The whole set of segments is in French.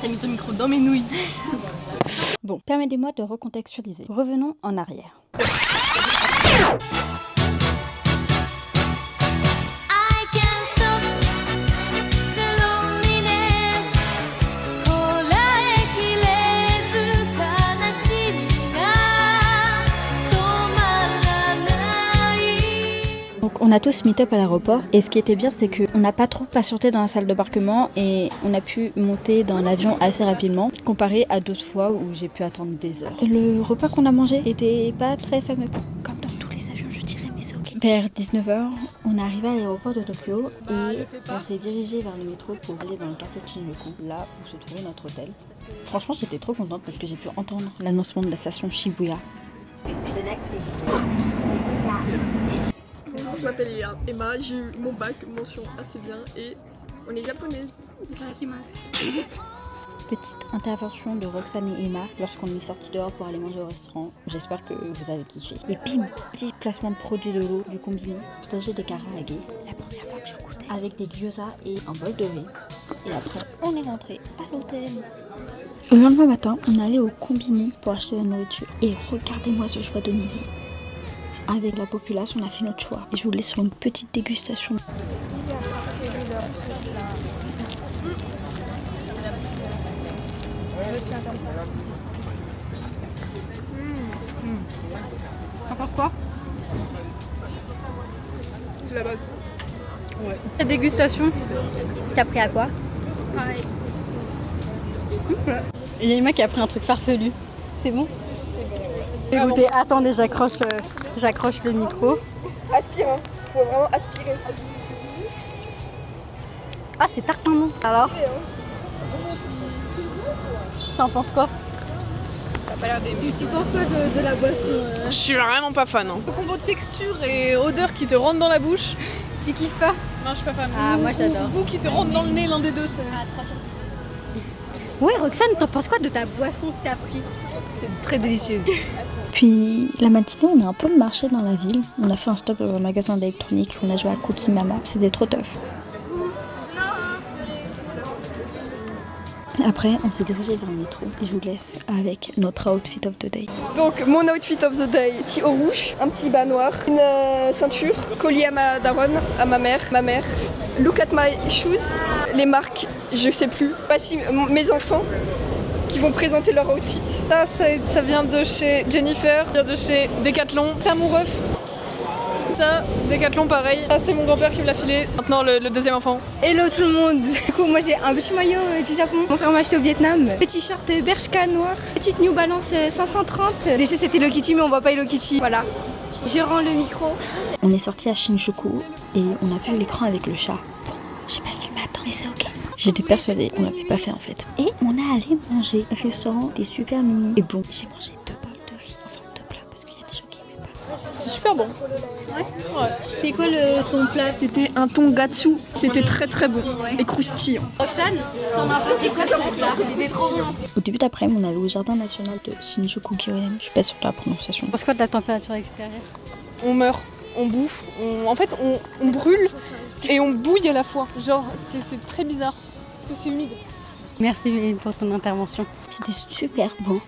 T'as mis ton micro dans mes nouilles. Bon, permettez-moi de recontextualiser. Revenons en arrière. Donc on a tous meet up à l'aéroport et ce qui était bien c'est qu'on n'a pas trop patienté dans la salle d'embarquement et on a pu monter dans l'avion assez rapidement comparé à d'autres fois où j'ai pu attendre des heures. Le repas qu'on a mangé était pas très fameux, comme dans tous les avions je dirais, mais c'est ok. Vers 19h, on est arrivé à l'aéroport de Tokyo et on s'est dirigé vers le métro pour aller dans le café de Shinjuku, là où se trouvait notre hôtel. Franchement j'étais trop contente parce que j'ai pu entendre l'annoncement de la station Shibuya. Je m'appelle Emma, j'ai eu mon bac, mention assez bien et on est japonaise. Petite intervention de Roxane et Emma lorsqu'on est sorti dehors pour aller manger au restaurant. J'espère que vous avez kiffé. Et bim, petit placement de produit de l'eau du combiné. Partager des karaage. La première fois que je goûtais. Avec des gyoza et un bol de riz. Et après, on est rentré à l'hôtel. Le lendemain matin, on allait au combiné pour acheter la nourriture. Et regardez-moi ce choix de niveau. Avec la populace, on a fait notre choix. Et je vous laisse sur une petite dégustation. Encore quoi? C'est la base. Ouais. La dégustation. T'as pris à quoi? Pareil. Il y a Emma qui a pris un truc farfelu. C'est bon? C'est bon. Écoutez, attendez, j'accroche le micro. Aspire, hein. Faut vraiment aspirer. Ah, c'est tartin, non? Alors? T'en penses quoi? Tu penses quoi de la boisson Je suis vraiment pas fan. Le combo de texture et odeur qui te rentre dans la bouche. Tu kiffes pas? Non, je suis pas fan. Ah, moi j'adore. Goût qui te rentre dans le nez, l'un des deux. C'est... Ah, 3 sur 10. Ouais, Roxane, t'en penses quoi de ta boisson que t'as pris? c'est très délicieuse. Puis la matinée, on a un peu marché dans la ville. On a fait un stop dans un magasin d'électronique. On a joué à Cookie Mama. C'était trop tough. Après, on s'est dirigé vers le métro. Et je vous laisse avec notre outfit of the day. Donc mon outfit of the day, petit haut rouge, un petit bas noir, une ceinture, collier à ma daronne, à ma mère. Look at my shoes, les marques, je sais plus. Voici mes enfants qui vont présenter leur outfit. Ça vient de chez Jennifer, ça vient de chez Decathlon. C'est à mon ref. Ça, Decathlon pareil. Ça, c'est mon grand-père qui me l'a filé. Maintenant, le deuxième enfant. Hello tout le monde. Du coup, moi j'ai un petit maillot du Japon. Mon frère m'a acheté au Vietnam. Petit short Bershka noir. Petite New Balance 530. Déjà c'était Hello Kitty mais on voit pas Hello Kitty. Voilà. Je rends le micro. On est sorti à Shinjuku et on a vu l'écran avec le chat. J'ai pas filmé, attends, mais c'est ok. J'étais persuadée qu'on l'avait pas fait en fait. Et on est allé manger au restaurant des super mignons. Et bon, j'ai mangé 2 bols de riz, enfin 2 plats parce qu'il y a des gens qui aimaient pas. C'était super bon. C'était quoi ton plat? C'était un tongatsu, c'était très très bon et croustillant. Roxane, t'en as pensé quoi de ton plat? C'était trop bon. Au début d'après-midi, on allait au jardin national de Shinjuku-gyoen. Je suis pas sûre de la prononciation. Tu penses quoi de la température extérieure? On meurt, on bouffe, en fait, on brûle et on bouille à la fois. Genre, c'est très bizarre parce que c'est humide. Merci Méline pour ton intervention. C'était super beau,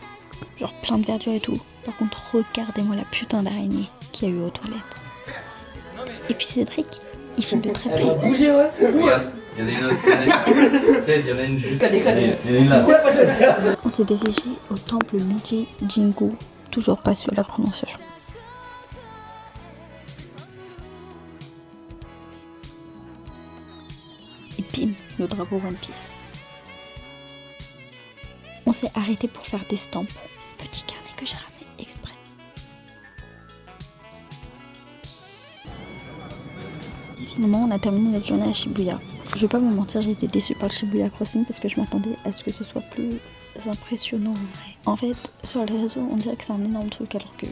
genre plein de verdure et tout. Par contre, regardez-moi la putain d'araignée qu'il y a eu aux toilettes. Et puis Cédric, il filme de très près. Bougez, ouais. Regarde, il y en a une autre. Il y en a une juste. Il y en a une là. On s'est dirigé au temple Meiji Jingu, toujours pas sur la prononciation. Et bim, le drapeau One Piece. On s'est arrêté pour faire des stampes. Petit carnet que j'ai ramené exprès. Et finalement, on a terminé notre journée à Shibuya. Je vais pas vous mentir, j'ai été déçue par le Shibuya Crossing parce que je m'attendais à ce que ce soit plus impressionnant en vrai. En fait, sur les réseaux, on dirait que c'est un énorme truc alors que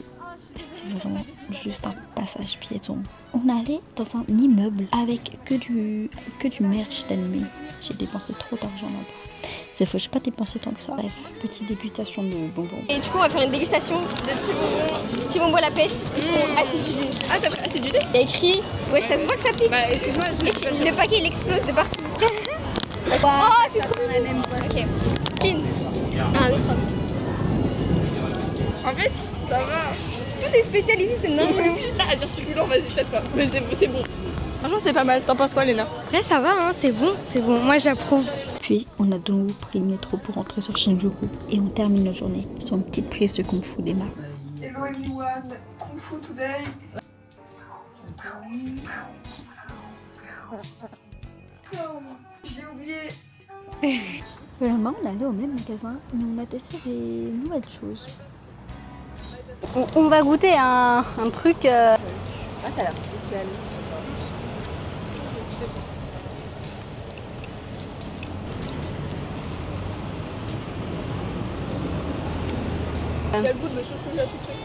c'est vraiment juste un passage piéton. On est allé dans un immeuble avec que du merch d'anime. J'ai dépensé trop d'argent là-bas. C'est faux, j'ai pas dépensé tant que ça. Bref, petite dégustation de bonbons. Et du coup on va faire une dégustation des petits bonbons à la pêche. Ils sont acidulés. Ah t'as pris acidulé? Il y a écrit, ouais ça se voit que ça pique. Bah excuse-moi, Et le paquet il explose de partout. Oh, c'est trop la même boîte. Ok. Jean. 1, 2, 3. En fait, ça va. Tout est spécial ici, c'est dingue. À dire succulent, vas-y, peut-être pas. Mais c'est bon. Franchement, c'est pas mal. T'en penses quoi, Léna? Après, ça va, hein, c'est bon, c'est bon. Moi, j'approuve. Puis on a de nouveau pris le métro pour rentrer sur Shinjuku et on termine notre journée sur une petite prise de Kung Fu d'Emma. Hello everyone, Kung Fu today. J'ai oublié. Le lendemain, on est allé au même magasin mais on a testé des nouvelles choses. On va goûter un truc. Ah, ça a l'air spécial. Quel goût de chouchou sucré.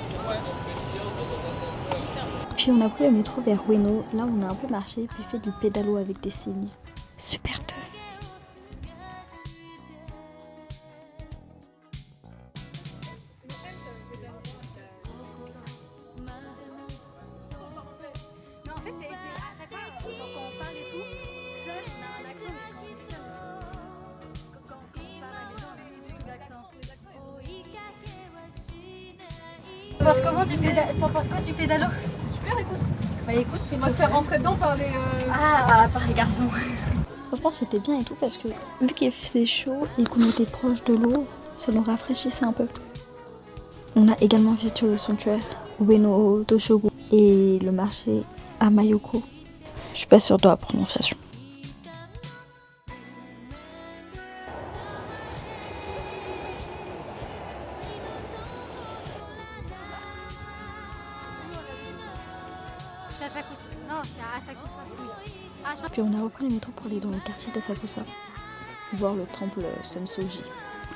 Puis on a pris le métro vers Ueno. Là, on a un peu marché puis fait du pédalo avec des cygnes. Super teuf. Non, en fait, c'est à chaque fois, quand on parle et tout, seul, on a un accent, mais quand on est seul, quand on parle à des gens, on a beaucoup d'accent. Tu penses comment du pédalo? C'est super, écoute. Bah écoute, On va se faire rentrer dedans par les. par les garçons. Franchement, c'était bien et tout parce que vu qu'il faisait chaud et qu'on était proche de l'eau, ça nous rafraîchissait un peu. On a également visité le sanctuaire Ueno Toshogu et le marché à Mayoko. Je suis pas sûre de la prononciation. Ça coûte. Non, ça coûte ça. Puis on a repris le métro pour aller dans le quartier d'Asakusa, voir le temple Sensoji.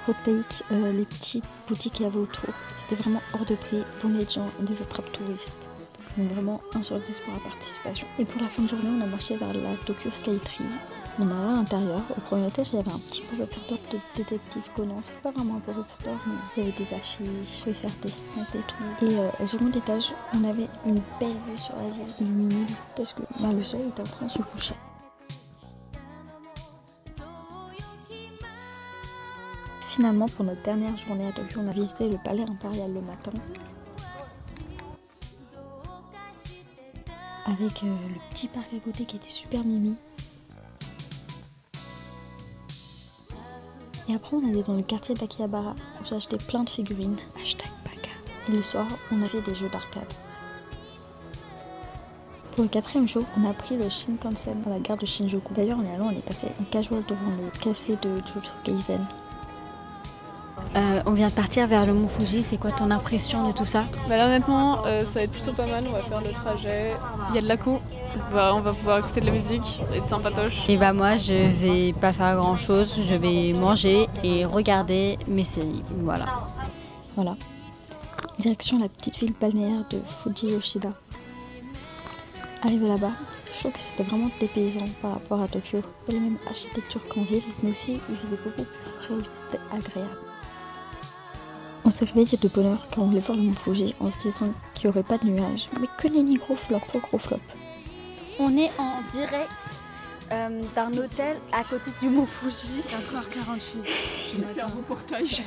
Hot Take, les petites boutiques qu'il y avait autour, c'était vraiment hors de prix, bonnets de gens et des attrapes touristes. Donc vraiment 1 sur 10 pour la participation. Et pour la fin de journée, on a marché vers la Tokyo Skytree. On a allé à l'intérieur, au premier étage il y avait un petit pop-up store de détective Conan. C'était pas vraiment un pop-up store, mais il y avait des affiches, je pouvais faire des stamps et tout. Et au second étage, on avait une belle vue sur la ville illuminée parce que le soleil était en train de se coucher. Finalement, pour notre dernière journée à Tokyo, on a visité le palais impérial le matin. Avec le petit parc à côté qui était super mimi. Et après, on allait dans le quartier d'Akihabara où j'ai acheté plein de figurines. #Baka. Et le soir, on a fait des jeux d'arcade. Pour le 4e jour, on a pris le Shinkansen à la gare de Shinjuku. D'ailleurs, en y allant, on est passé en casual devant le KFC de Jujutsu Kaisen. On vient de partir vers le Mont Fuji, c'est quoi ton impression de tout ça? Bah là honnêtement, ça va être plutôt pas mal, on va faire le trajet. Il y a de la co, on va pouvoir écouter de la musique, ça va être sympatoche. Et bah moi je vais pas faire grand chose, je vais manger et regarder mes séries, voilà. Voilà. Direction la petite ville balnéaire de Fuji Yoshida. Arrivé là-bas, je trouve que c'était vraiment dépaysant par rapport à Tokyo. Pas la même architecture qu'en ville, mais aussi il faisait beaucoup plus frais, c'était agréable. On s'est réveillé de bonne heure quand on voulait voir le Mont Fuji en se disant qu'il n'y aurait pas de nuages, mais que nenni gros flop, gros flop. On est en direct d'un hôtel à côté du Mont Fuji. 4h48. Je vais faire un reportage.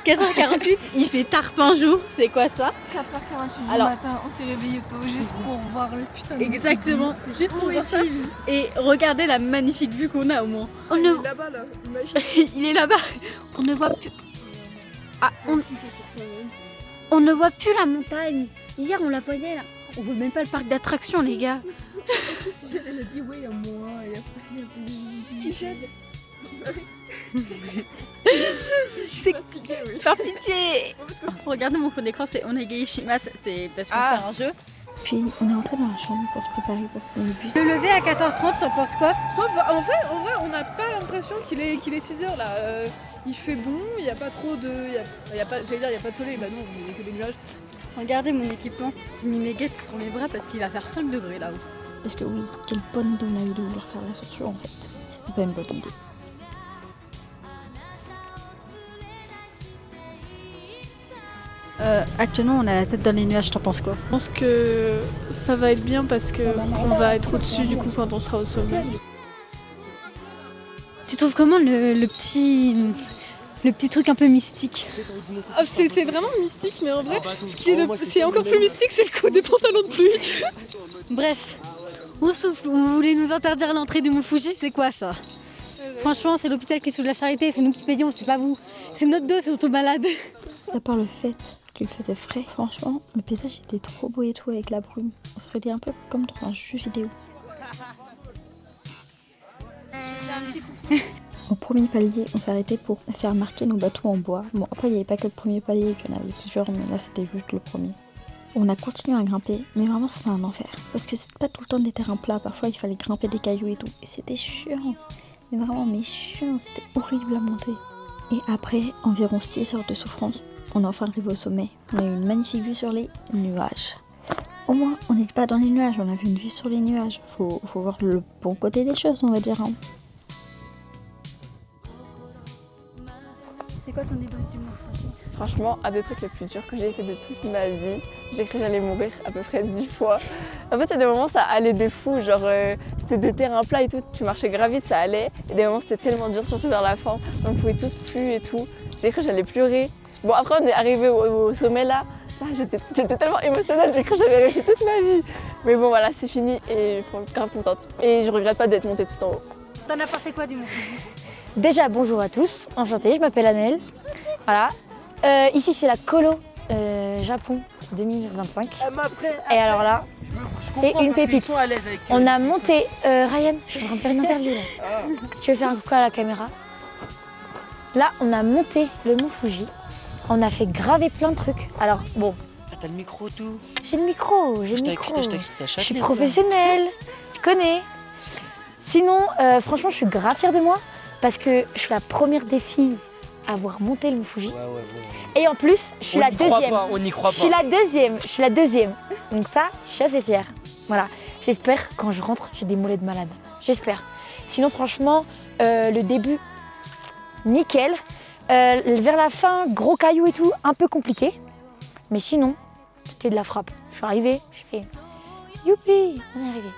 4h48, il fait tarpin jour, c'est quoi ça? 4h48 du Alors- matin, on s'est réveillé tôt juste pour voir le putain de Exactement, juste pour Où voir ça. est-il? Et regardez la magnifique vue qu'on a au moins. On ne... Là-bas, là, imagine. Il est là-bas. On ne voit plus. Ah, on ne voit plus la montagne. Hier, on la voyait là. On voit même pas le parc d'attractions, les gars. Si j'ai déjà dit oui à moi, et après, il y a plus de T-shirt. C'est faire pitié. Regardez mon fond d'écran, c'est Onegai Shimasu. C'est parce qu'on fait un jeu. Puis on est rentré dans la chambre pour se préparer pour prendre le bus. Le lever à 14h30, t'en penses quoi? Sauf, en vrai, on n'a pas l'impression qu'il est 6h là. Il fait bon, il n'y a pas trop de. Il y a pas de soleil, bah non, il n'y a que des nuages. Regardez mon équipement. J'ai mis mes guettes sur mes bras parce qu'il va faire 5 degrés là-haut. Parce que oui, quelle bonne idée on a eu de vouloir faire la sortie en fait. C'était pas une bonne idée. Actuellement, on a la tête dans les nuages, t'en penses quoi? Je pense que ça va être bien parce qu'on va être au-dessus du coup quand on sera au sommet. trouves comment le petit truc un peu mystique? Ah, c'est vraiment mystique, mais en vrai, ce qui est encore plus mystique, c'est le coup des pantalons de pluie. Bref, on souffle. Vous voulez nous interdire l'entrée du Mont Fuji, c'est quoi ça? Franchement, c'est l'hôpital qui soude la charité, c'est nous qui payons, c'est pas vous. C'est notre dos, c'est auto-malade. À part le fait qu'il faisait frais, franchement, le paysage était trop beau et tout avec la brume. On serait dit un peu comme dans un jeu vidéo. Au premier palier, on s'est arrêté pour faire marquer nos bateaux en bois. Bon, après, il n'y avait pas que le premier palier, il y en avait plusieurs, mais là, c'était juste le premier. On a continué à grimper, mais vraiment, c'était un enfer. Parce que c'était pas tout le temps des terrains plats, parfois, il fallait grimper des cailloux et tout. Et c'était chiant. Mais vraiment, mais chiant, c'était horrible à monter. Et après environ 6 heures de souffrance, on est enfin arrivé au sommet. On a eu une magnifique vue sur les nuages. Au moins, on n'était pas dans les nuages, on a vu une vue sur les nuages. Faut voir le bon côté des choses, on va dire. Hein. C'est quoi ton débrief du Mont Fuji? Franchement, un des trucs les plus durs que j'ai fait de toute ma vie, j'ai cru que j'allais mourir à peu près 10 fois. En fait, il y a des moments, ça allait de fou, genre c'était des terrains plats et tout, tu marchais grave vite, ça allait. Et des moments, c'était tellement dur, surtout vers la fin, on pouvait tous plus et tout. J'ai cru que j'allais pleurer. Bon, après, on est arrivé au sommet là, ça, j'étais tellement émotionnelle, j'ai cru que j'allais réussir toute ma vie. Mais bon, voilà, c'est fini et je suis grave contente. Et je regrette pas d'être montée tout en haut. T'en as pensé quoi du Mont Fuji? Déjà, bonjour à tous, enchantée, je m'appelle Annelle. Voilà. Ici, c'est la Colo Japon 2025. Et alors là, c'est une pépite. On a monté... Ryan, je suis en train de faire une interview là. Si tu veux faire un coucou à la caméra. Là, on a monté le Mont Fuji. On a fait graver plein de trucs. Alors, bon... Ah, t'as le micro tout. J'ai le micro, j'ai le micro. Je suis professionnelle, tu connais. Sinon, franchement, je suis grave fière de moi parce que je suis la première des filles à avoir monté le Mont Fuji. Ouais. Et en plus, je suis la deuxième. On n'y croit pas. Je suis la deuxième. Donc ça, je suis assez fière. Voilà. J'espère quand je rentre, j'ai des mollets de malade. J'espère. Sinon, franchement, le début, nickel. Vers la fin, gros cailloux et tout, un peu compliqué. Mais sinon, c'était de la frappe. Je suis arrivée, j'ai fait youpi, on est arrivé.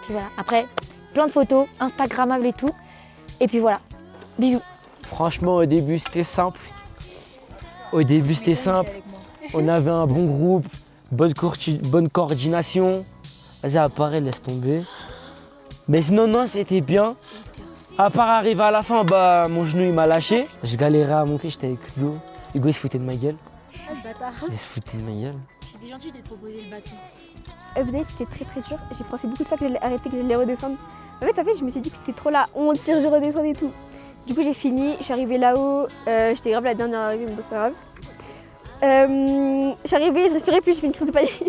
Puis voilà. Après, plein de photos, Instagrammables et tout. Et puis voilà. Bisous. Franchement, au début, c'était simple. On avait un bon groupe, bonne coordination. Vas-y, apparaît, laisse tomber. Mais sinon, non, c'était bien. À part arriver à la fin, bah, mon genou il m'a lâché. Je galérais à monter, j'étais avec Hugo. Hugo il se foutait de ma gueule. Il se foutait de ma gueule. C'était gentil de te proposer le bateau. Update, c'était très très dur. J'ai pensé beaucoup de fois que j'allais arrêter, que j'allais redescendre. En fait, je me suis dit que c'était trop la honte si je redescendais et tout. Du coup, j'ai fini, je suis arrivée là-haut. J'étais grave la dernière arrivée, mais bon, c'est pas grave. Je suis arrivée, je respirais plus, j'ai fait une crise de panique.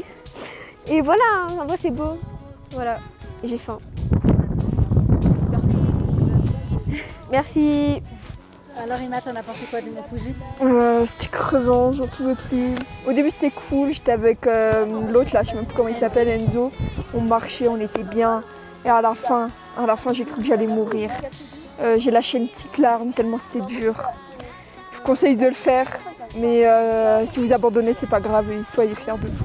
Et voilà, en vrai, c'est beau. Voilà, et j'ai faim. Super. Merci. Alors Emma, t'en as pensé quoi du Mont Fuji? C'était crevant, j'en pouvais plus. Au début c'était cool, j'étais avec l'autre là, je sais même plus comment il s'appelle, Enzo. On marchait, on était bien. Et à la fin j'ai cru que j'allais mourir. J'ai lâché une petite larme tellement c'était dur. Je vous conseille de le faire, mais si vous abandonnez c'est pas grave et soyez fiers de vous.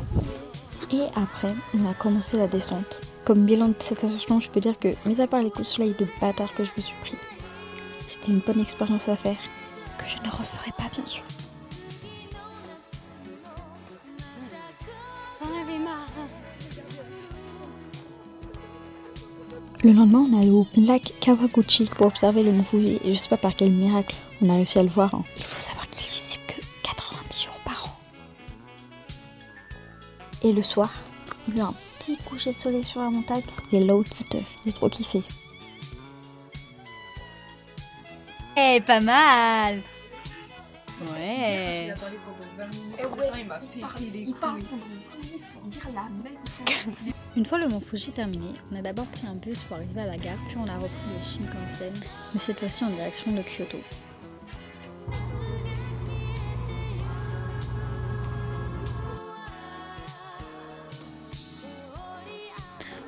Et après, on a commencé la descente. Comme bilan de cette ascension, je peux dire que, mis à part les coups de soleil de bâtard que je me suis pris, c'était une bonne expérience à faire, que je ne referai pas bien sûr. J'en avais marre. Le lendemain, on est allé au lac Kawaguchi pour observer le Mont Fuji et je sais pas par quel miracle on a réussi à le voir. Hein. Il faut savoir qu'il est visible que 90 jours par an. Et le soir, il y a eu un petit coucher de soleil sur la montagne. C'est là où qui teuf. J'ai trop kiffé. Eh, pas mal. Ouais. Une fois le Mont Fuji terminé, on a d'abord pris un bus pour arriver à la gare, puis on a repris le Shinkansen, mais cette fois-ci en direction de Kyoto.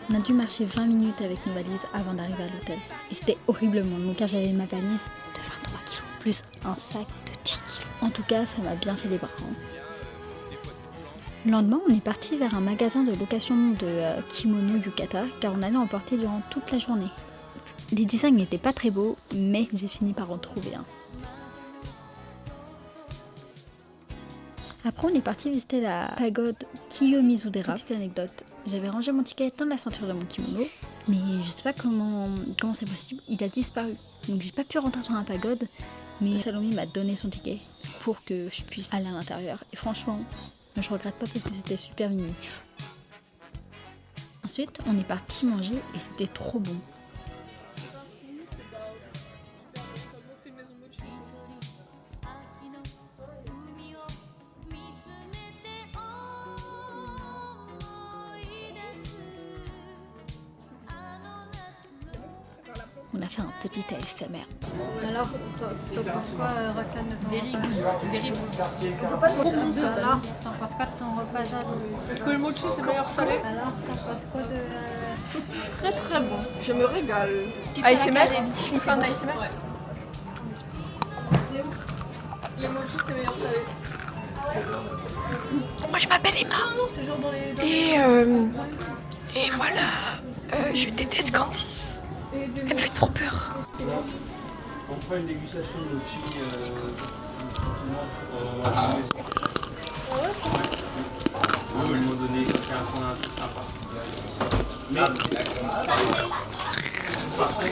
On a dû marcher 20 minutes avec nos valises avant d'arriver à l'hôtel. Et c'était horriblement long car j'avais ma valise de 23 kg plus un sac de 10 kg. En tout cas, ça m'a bien fait les bras. Le lendemain, on est parti vers un magasin de location de kimono yukata car on allait en porter durant toute la journée. Les designs n'étaient pas très beaux, mais j'ai fini par en trouver un. Après, on est parti visiter la pagode Kiyomizudera. Petite anecdote, j'avais rangé mon ticket dans la ceinture de mon kimono, mais je sais pas comment c'est possible, il a disparu. Donc j'ai pas pu rentrer sur la pagode, mais Salomé m'a donné son ticket pour que je puisse aller à l'intérieur. Et franchement, je regrette pas parce que c'était super mignon. Ensuite, on est parti manger et c'était trop bon. On a fait un petit ASMR. Alors, t'en penses quoi, Roxane, de ton repas? Very good. Alors, t'en penses quoi de ton repas, Jade? Que le mochi c'est meilleur salé. Alors, t'en penses quoi de... Très très bon, je me régale. ASMR, tu me fais un ASMR? Ouais. Les mochi c'est meilleur salé. Moi je m'appelle Emma. C'est genre dans les... Et voilà, je déteste Candice. Elle me fait trop peur. On fera une dégustation de mochi à un moment donné, c'est un truc sympa. Mais par contre,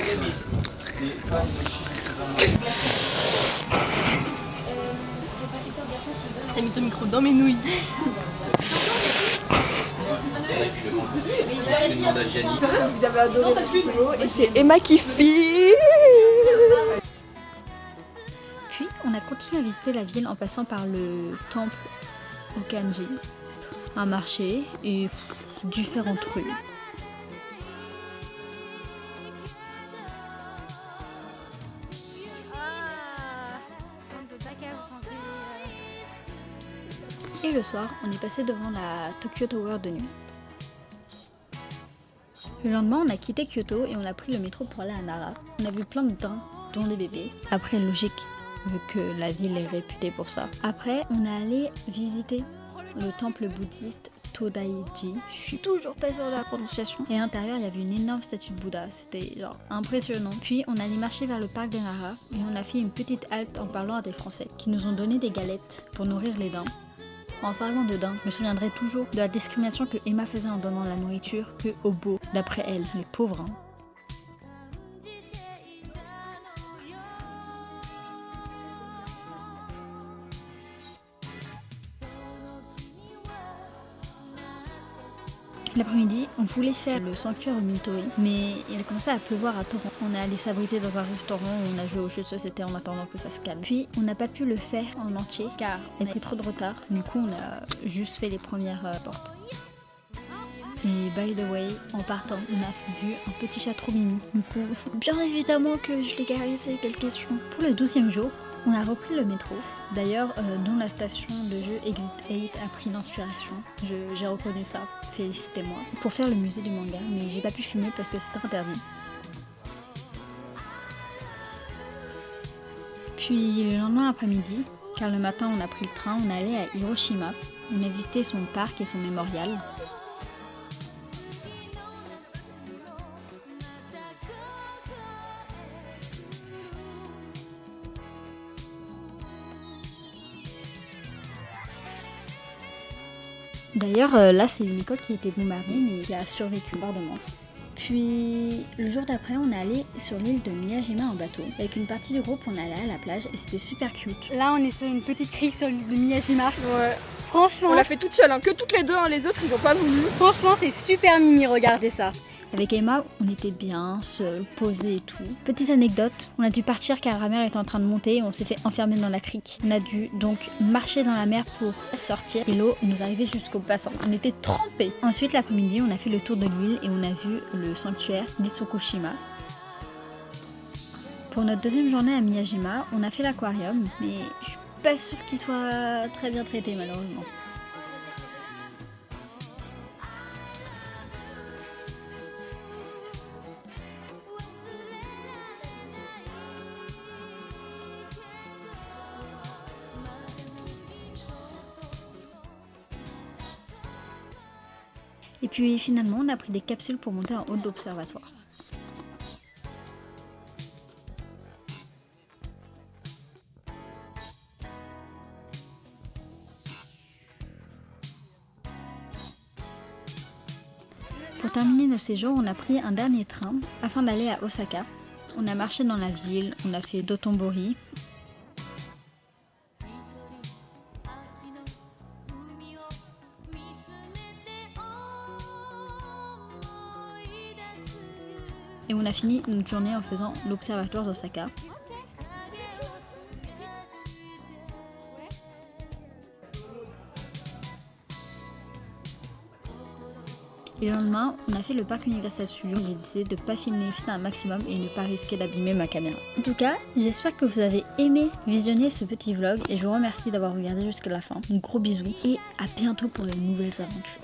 c'est pas une mochi. T'as mis ton micro dans mes nouilles. Je demande à Gianni. J'espère que vous avez adoré la vidéo et c'est Emma qui filme. Puis on a continué à visiter la ville en passant par le temple Okanji, un marché et différentes rues. Et le soir, on est passé devant la Tokyo Tower de nuit. Le lendemain, on a quitté Kyoto et on a pris le métro pour aller à Nara. On a vu plein de daims, dont des bébés. Après, logique, vu que la ville est réputée pour ça. Après, on est allé visiter le temple bouddhiste Todaiji. Je suis toujours pas sûre de la prononciation. Et à l'intérieur, il y avait une énorme statue de Bouddha. C'était genre impressionnant. Puis, on allait marcher vers le parc de Nara et on a fait une petite halte en parlant à des Français qui nous ont donné des galettes pour nourrir les daims. En parlant de daims, je me souviendrai toujours de la discrimination que Emma faisait en donnant la nourriture que aux beaux, d'après elle, les pauvres. L'après-midi, on voulait faire le sanctuaire au Mintori, mais il a commencé à pleuvoir à torrent. On est allé s'abriter dans un restaurant où on a joué aux jeux de société en attendant que ça se calme. Puis, on n'a pas pu le faire en entier car il y avait trop de retard. Du coup, on a juste fait les premières portes. Et by the way, en partant, on a vu un petit chat trop mimi. Du coup, bien évidemment que je l'ai caressé, quelle question. Pour le 12e jour, on a repris le métro, d'ailleurs dont la station de jeu Exit 8 a pris l'inspiration. J'ai reconnu ça, félicitez-moi. Pour faire le musée du manga, mais j'ai pas pu filmer parce que c'était interdit. Puis le lendemain après-midi, car le matin on a pris le train, on allait à Hiroshima. On a visité son parc et son mémorial. D'ailleurs, là, c'est une école qui a été bombardée, mais qui a survécu au bombardement. Puis, le jour d'après, on est allé sur l'île de Miyajima en bateau. Avec une partie du groupe, on allait à la plage et c'était super cute. Là, on est sur une petite crique sur l'île de Miyajima. Ouais. Franchement, On l'a fait toute seule, hein, que toutes les deux, hein, les autres ils ont pas voulu. franchement, c'est super mimi, regardez ça. Avec Emma, on était bien, seuls, posés et tout. Petite anecdote, on a dû partir car la mer était en train de monter et on s'était enfermé dans la crique. On a dû donc marcher dans la mer pour sortir et l'eau nous arrivait jusqu'au bassin. On était trempés. Ensuite, l'après-midi, on a fait le tour de l'île et on a vu le sanctuaire d'Itsukushima. Pour notre deuxième journée à Miyajima, on a fait l'aquarium, mais je suis pas sûre qu'il soit très bien traité malheureusement. Et puis finalement, on a pris des capsules pour monter en haut de l'observatoire. Pour terminer notre séjour, on a pris un dernier train afin d'aller à Osaka. On a marché dans la ville, on a fait Dotonbori. Et on a fini notre journée en faisant l'observatoire d'Osaka. Et le lendemain, on a fait le parc Universal Studios. J'ai décidé de ne pas filmer un maximum et ne pas risquer d'abîmer ma caméra. En tout cas, j'espère que vous avez aimé visionner ce petit vlog et je vous remercie d'avoir regardé jusqu'à la fin. Un gros bisou et à bientôt pour de nouvelles aventures.